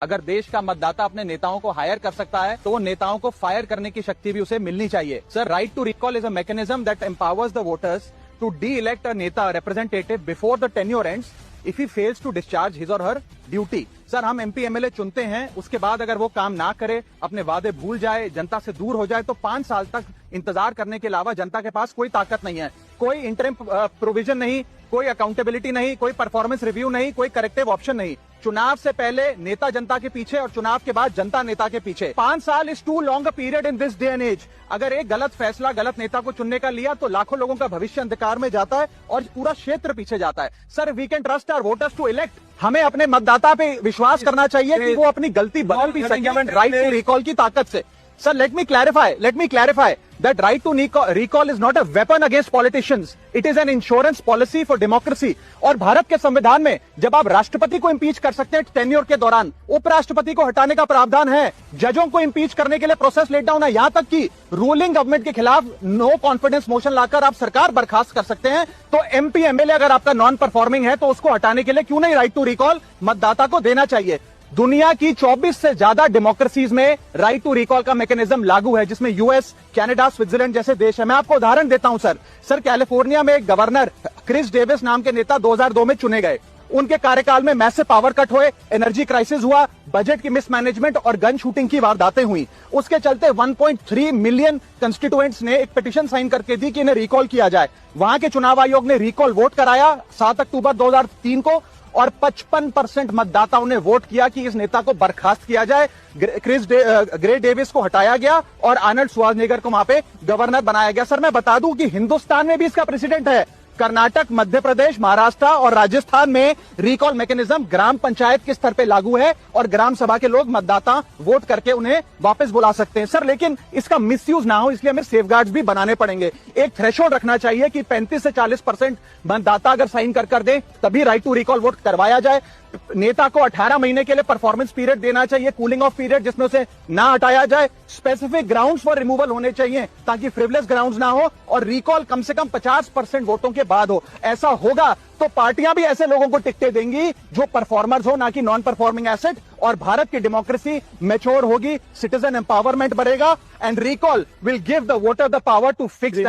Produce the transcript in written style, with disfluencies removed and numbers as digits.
अगर देश का मतदाता अपने नेताओं को हायर कर सकता है तो वो नेताओं को फायर करने की शक्ति भी उसे मिलनी चाहिए। Sir, right to recall is a mechanism that empowers the voters to de elect a नेता representative before the tenure ends if he fails to discharge his और हर ड्यूटी। सर, हम एमपी एमएलए चुनते हैं, उसके बाद अगर वो काम ना करे, अपने वादे भूल जाए, जनता से दूर हो जाए, तो 5 साल तक इंतजार करने के अलावा जनता के पास कोई ताकत नहीं है। कोई इंटरिम प्रोविजन नहीं, कोई अकाउंटेबिलिटी नहीं, कोई परफॉर्मेंस रिव्यू नहीं, कोई करेक्टिव ऑप्शन नहीं। चुनाव से पहले नेता जनता के पीछे और चुनाव के बाद जनता नेता के पीछे। 5 साल is too long a period in this day and age. अगर एक गलत फैसला गलत नेता को चुनने का लिया तो लाखों लोगों का भविष्य अंधकार में जाता है और पूरा क्षेत्र पीछे जाता है। Sir, we can trust our voters to elect. हमें अपने मतदाता पे विश्वास करना चाहिए कि वो अपनी गलती बदल भी सकें राइट टू रिकॉल की ताकत से। Sir, let me clarify that right to recall is not a weapon against politicians. It is an insurance policy for democracy. और भारत के संविधान में जब आप राष्ट्रपति को इम्पीच कर सकते हैं टेन्योर के दौरान, उपराष्ट्रपति को हटाने का प्रावधान है, जजों को इम्पीच करने के लिए प्रोसेस लेट डाउन है, यहां तक कि रूलिंग गवर्नमेंट के खिलाफ नो कॉन्फिडेंस मोशन लाकर आप सरकार बर्खास्त कर सकते हैं। तो एमपी एमएलए अगर आपका नॉन परफॉर्मिंग है तो उसको हटाने के लिए क्यों नहीं राइट टू रिकॉल मतदाता को देना चाहिए। दुनिया की 24 से ज्यादा डेमोक्रेसीज में राइट टू रिकॉल का मैकेनिज्म लागू है, जिसमें यूएस, कनाडा, स्विट्जरलैंड जैसे देश है। मैं आपको उदाहरण देता हूं सर, कैलिफोर्निया में एक गवर्नर क्रिस डेविस नाम के नेता 2002 में चुने गए। उनके कार्यकाल में मैसिव पावर कट हुए, एनर्जी क्राइसिस हुआ, बजट की मिसमैनेजमेंट और गन शूटिंग की वारदातें हुई। उसके चलते 1.3 मिलियन कंस्टिट्यूएंट्स ने एक पिटीशन साइन करके दी कि इन्हें रिकॉल किया जाए। वहां के चुनाव आयोग ने रिकॉल वोट कराया 7 अक्टूबर 2003 को और 55% मतदाताओं ने वोट किया कि इस नेता को बर्खास्त किया जाए। ग्रे डेविस को हटाया गया और आर्नल्ड श्वार्ज़नेगर को वहां पे गवर्नर बनाया गया। सर, मैं बता दूं कि हिंदुस्तान में भी इसका प्रेसिडेंट है। कर्नाटक, मध्य प्रदेश, महाराष्ट्र और राजस्थान में रिकॉल मैकेनिज्म ग्राम पंचायत के स्तर पे लागू है और ग्राम सभा के लोग मतदाता वोट करके उन्हें वापस बुला सकते हैं। सर, लेकिन इसका मिसयूज ना हो, इसलिए हमें सेफगार्ड्स भी बनाने पड़ेंगे। एक थ्रेशोल्ड रखना चाहिए कि 35 से 40% मतदाता अगर साइन कर दे तभी राइट टू रिकॉल वोट करवाया जाए। नेता को 18 महीने के लिए परफॉर्मेंस पीरियड देना चाहिए, कूलिंग ऑफ पीरियड, जिसमें उसे ना हटाया जाए। स्पेसिफिक ग्राउंड्स फॉर रिमूवल होने चाहिए ताकि फ्रिवलेस ग्राउंड्स ना हो और रिकॉल कम से कम 50% वोटों के बाद हो। ऐसा होगा तो पार्टियां भी ऐसे लोगों को टिकटें देंगी जो परफॉर्मर्स हो, ना कि नॉन परफॉर्मिंग एसेट, और भारत की डेमोक्रेसी मैच्योर होगी, सिटीजन एम्पावरमेंट बढ़ेगा and recall will give the voter the power to fix that.